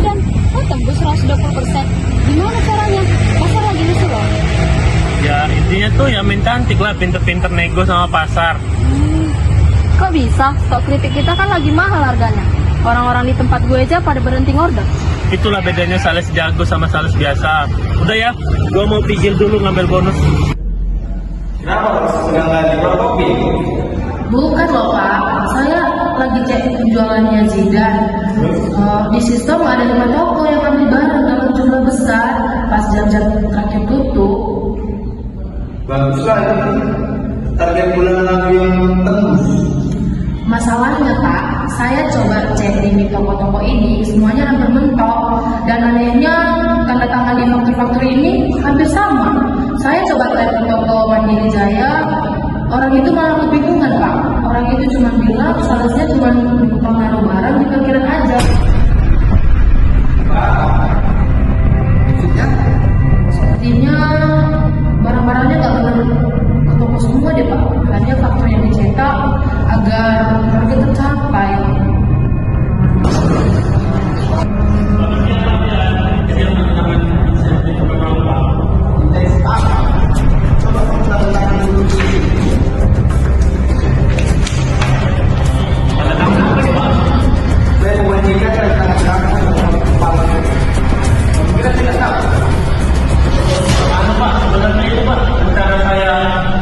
Zidan, kok tembus 120%? Gimana caranya? Pasar lagi lusuh loh. Ya intinya tuh ya main cantik lah, pinter-pinter nego sama pasar. Kok bisa? Stok kritik kita kan lagi mahal harganya. Orang-orang di tempat gue aja pada berhenti ngorder. Itulah bedanya sales jago sama sales biasa. Udah ya, gua mau pijil dulu ngambil bonus. Kenapa sedang lagi kopi? Bukan loh Pak, saya lagi cek penjualannya Zidan. Di sistem ada 5 toko yang ambil barang dalam jumlah besar. Pas jam-jam terakhir tutup. Baguslah itu. Target bulan lalu yang tembus. Masalahnya Pak, saya coba cek di toko-toko ini, semuanya hampir mentok. Dan anehnya, tanda tangan di faktur-faktur ini hampir sama. Saya coba telepon toko Mandiri Jaya, orang itu malah kebingungan Pak. Orang itu cuma bilang salesnya cuma pengaruh barang di parkiran aja. Maksudnya? Sepertinya barang-barangnya nggak benar ke toko semua deh Pak. Hanya faktur yang dicetak agar target tercapai.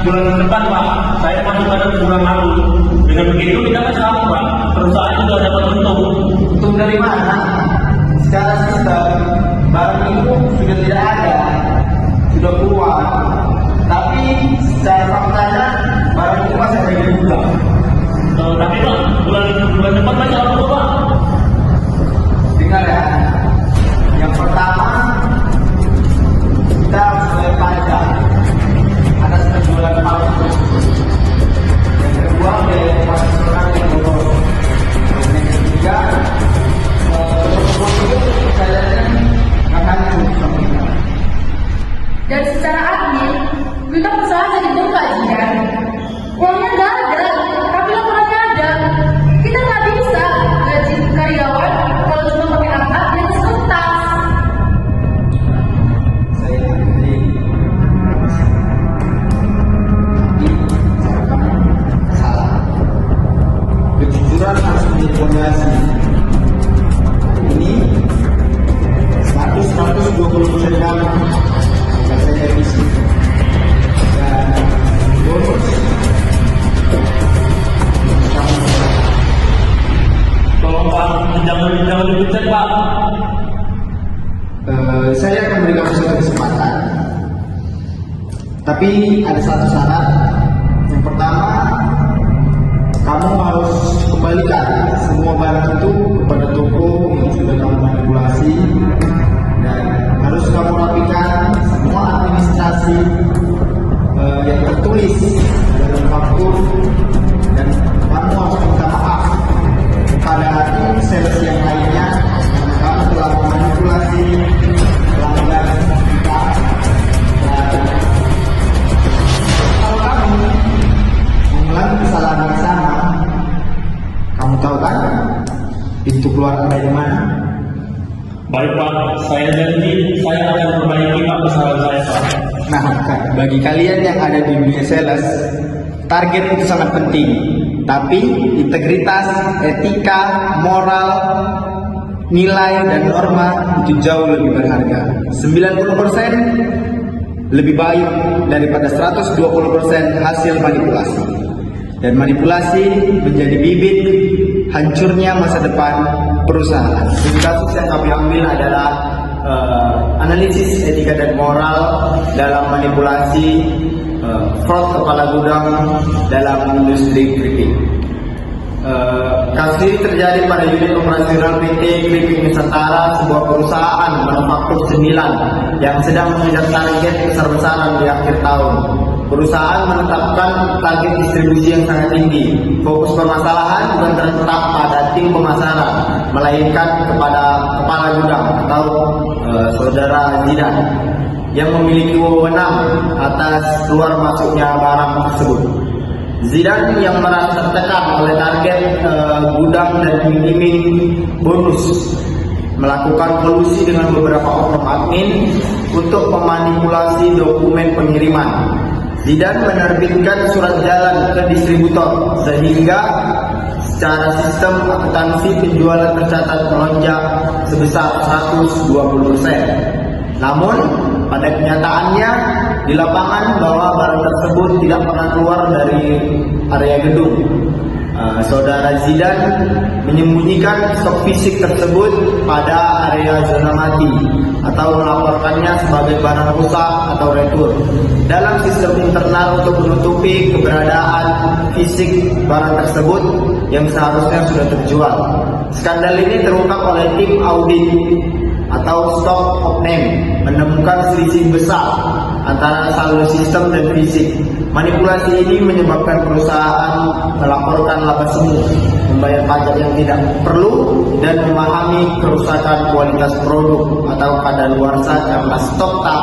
Bulan depan Pak, saya masuk pada bulan lalu. Dengan begitu kita kan sama Pak, perusahaan juga dapat untung. Untung dari mana? Secara sistem, barang itu sudah tidak ada, sudah keluar. Tapi secara faktanya, barang itu masih ada di gudang. Tapi Pak, bulan depan banyak orang Pak. Dengar ya, yang pertama kita harus bayar pajak atas penjualan palsu. Yang kedua biaya operasional yang boros. Dan yang ketiga, toko-toko itu kayaknya nggak hancur sama kita. Dan secara admin, kita perusahaan jadi buka Zidan. Uangnya nggak ada, tapi laporannya ada. Kita nggak bisa gaji karyawan kalau cuma pakai angka di atas kertas. Saya ngerti. Tapi salah. Kejujuran harus menjadi fondasi. Ini 120% kamu yang saya visi. Dan bonus Tolong Pak, jangan dipecat Pak. Saya akan berikan satu kesempatan. Tapi ada satu syarat. Yang pertama, kamu harus kembalikan semua barang itu kepada toko yang sudah kamu manipulasi, dan harus kamu rapikan semua administrasi yang tertulis dalam faktur, dan kamu harus minta maaf kepada tim sales yang lainnya karena kamu telah memanipulasi pelanggan kita. Dan kalau kamu mengulangi kesalahan yang sama, kamu tahu kan pintu keluar dari mana? Baik Pak, saya janji saya akan perbaiki Pak kesalahan saya Pak. Nah, bagi kalian yang ada di dunia sales, target itu sangat penting. Tapi integritas, etika, moral, nilai, dan norma itu jauh lebih berharga. 90% lebih baik daripada 120% hasil manipulasi. Dan manipulasi menjadi bibit hancurnya masa depan perusahaan. Jadi kasus yang kami ambil adalah analisis etika dan moral dalam manipulasi fraud kepala gudang dalam industri keripik. Kasus ini terjadi pada unit operasional PT Keripik Nusantara, sebuah perusahaan manufaktur cemilan yang sedang mengejar target besar-besaran di akhir tahun. Perusahaan menetapkan target distribusi yang sangat tinggi. Fokus permasalahan bukan terletak pada tim pemasaran, melainkan kepada kepala gudang atau saudara Zidan yang memiliki wewenang atas keluar masuknya barang tersebut. Zidan yang merasa tertekan oleh target gudang dan iming-iming bonus melakukan kolusi dengan beberapa oknum admin untuk memanipulasi dokumen pengiriman. Zidan menerbitkan surat jalan ke distributor sehingga secara sistem akuntansi penjualan tercatat melonjak sebesar 120%. Namun pada kenyataannya di lapangan bahwa barang tersebut tidak pernah keluar dari area gedung. Saudara Zidan menyembunyikan stok fisik tersebut pada area zona mati atau melaporkannya sebagai barang rusak atau retur dalam sistem internal untuk menutupi keberadaan fisik barang tersebut yang seharusnya sudah terjual. Skandal ini terungkap oleh tim audit atau stock of name menemukan selisih besar antara saldo sistem dan fisik. Manipulasi ini menyebabkan perusahaan melaporkan laba semu, membayar pajak yang tidak perlu, dan memahami kerusakan kualitas produk atau kadaluarsa karena stok tak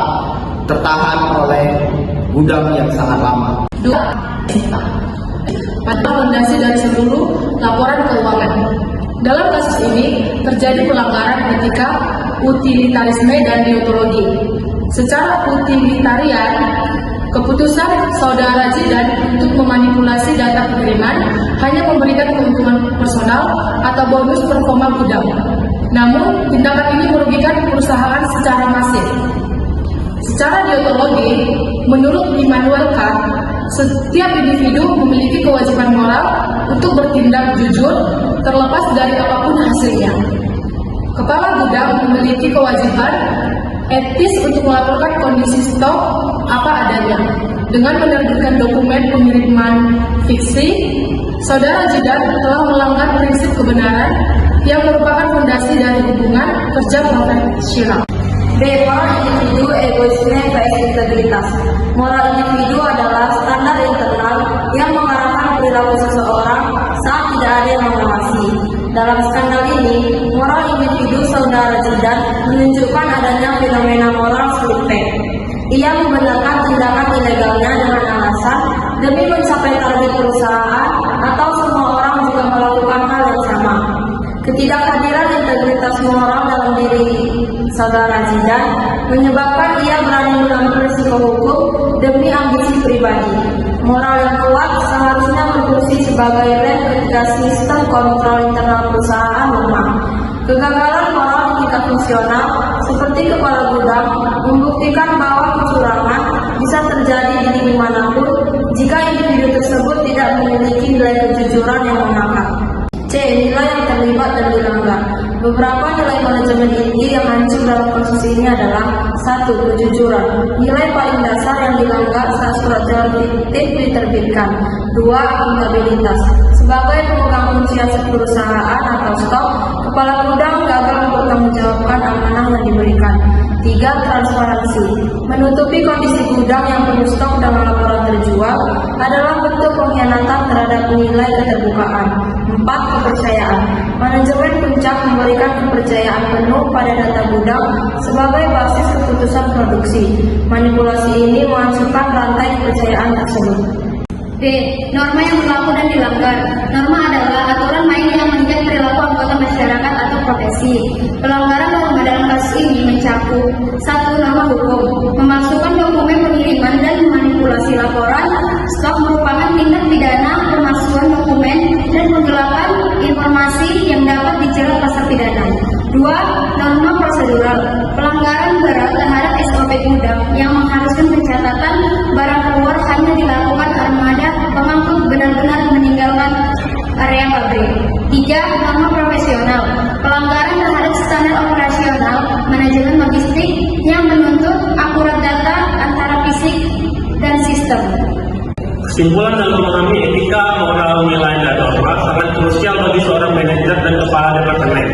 tertahan oleh gudang yang sangat lama. 2. Pada fondasi dari seluruh laporan keuangan. Dalam kasus ini terjadi pelanggaran etika, utilitarisme, dan deontologi. Secara utilitarian, keputusan Saudara Zidan untuk memanipulasi data pengiriman hanya memberikan keuntungan personal atau bonus performa gudang. Namun, tindakan ini merugikan perusahaan secara masif. Secara deontologi, menurut Immanuel Kant, setiap individu memiliki kewajiban moral untuk bertindak jujur terlepas dari apapun hasilnya. Kepala gudang memiliki kewajiban etis untuk melaporkan kondisi stok apa adanya. Dengan menerbitkan dokumen pengiriman fiksi, Saudara Zidan telah melanggar prinsip kebenaran yang merupakan fondasi dari hubungan kerja profesional. B. Moral individu, egoisme, vs integritas. Moral individu adalah standar internal yang mengarahkan perilaku seseorang saat tidak ada yang mengawasi. Dalam skandal ini, moral individu Saudara Zidan menunjukkan adanya fenomena moral suspek. Ia membenarkan tindakan ilegalnya dengan alasan demi mencapai target perusahaan atau semua orang juga melakukan hal yang sama. Ketidakhadiran integritas moral dalam diri Saudara Zidan menyebabkan ia berani mengambil risiko hukum demi ambisi pribadi. Moral yang kuat seharusnya berfungsi sebagai rem ketika sistem kontrol internal perusahaan lemah. Kegagalan moral di tingkat fungsional seperti kepala gudang membuktikan bahwa kecurangan bisa terjadi di manapun jika individu tersebut tidak memiliki nilai kejujuran yang mengakar. C. Nilai yang terlibat dan dilanggar. Beberapa nilai manajemen inti yang hancur dalam kasus ini adalah 1. Kejujuran. Nilai paling dasar yang dilanggar saat surat jalan fiktif diterbitkan. 2. Akuntabilitas. Sebagai pemegang kunci aset perusahaan atau stok, kepala gudang gagal mempertanggungjawabkan amanah yang diberikan. 3. Transparansi. Menutupi kondisi gudang yang penuh stok dengan laporan terjual adalah bentuk pengkhianatan terhadap nilai keterbukaan. 4. Kepercayaan. Manajemen puncak memberikan kepercayaan penuh pada data gudang sebagai basis keputusan produksi. Manipulasi ini menghancurkan rantai kepercayaan tersebut. B. Norma yang berlaku dan dilanggar. Norma adalah aturan main yang mengikat perilaku anggota masyarakat atau profesi. Pelanggaran norma dalam kasus ini mencakup 1. Norma hukum. Memasukkan dokumen pengiriman dan memanipulasi laporan stok merupakan tindak pidana pemalsuan dokumen dan penggelapan informasi yang dapat dijerat pasal pidana. 2. Norma prosedural. Pelanggaran berat terhadap SOP gudang yang mengharuskan pencatatan barang keluar hanya dilakukan armada pengangkut benar-benar meninggalkan area pabrik. 3. Norma profesional. Pelanggaran terhadap standar operasional manajemen logistik yang menuntut akurat data antara fisik dan sistem. Kesimpulan dalam memahami etika, moral, nilai, dan norma sangat krusial bagi seorang manajer dan kepala departemen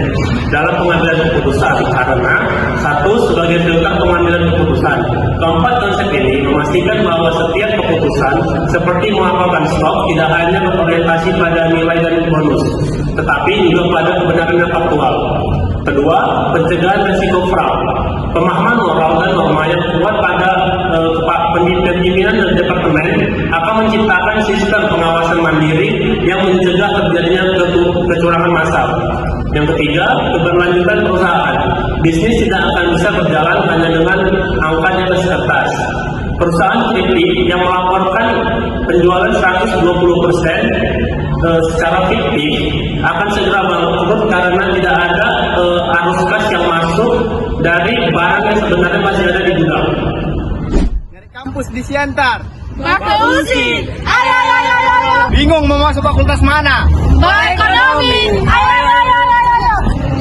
dalam pengambilan keputusan karena 1. Sebagai filter pengambilan keputusan. Keempat, konsep ini memastikan bahwa setiap keputusan seperti melaporkan stok tidak hanya berorientasi pada nilai dan bonus, tetapi juga pada kebenaran yang faktual. Kedua, pencegahan risiko fraud. Pemahaman moral dan norma yang kuat pada pimpinan dan departemen akan menciptakan sistem pengawasan mandiri yang mencegah terjadinya kecurangan massal. Yang ketiga, keberlanjutan perusahaan. bisnis tidak akan bisa berjalan hanya dengan angka di atas kertas. Perusahaan fiktif yang melaporkan penjualan 120% secara fiktif akan segera bangkrut karena tidak ada arus kas yang masuk dari barang yang sebenarnya masih ada di gudang. Dari kampus di Siantar. Bakausi, ayo ayo ayo ayo. Bingung mau masuk fakultas mana? Ekonomi, ayo ayo ayo ayo.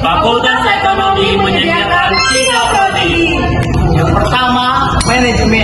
Fakultas Ekonomi menyediakan 3 prodi. Yang pertama, manajemen.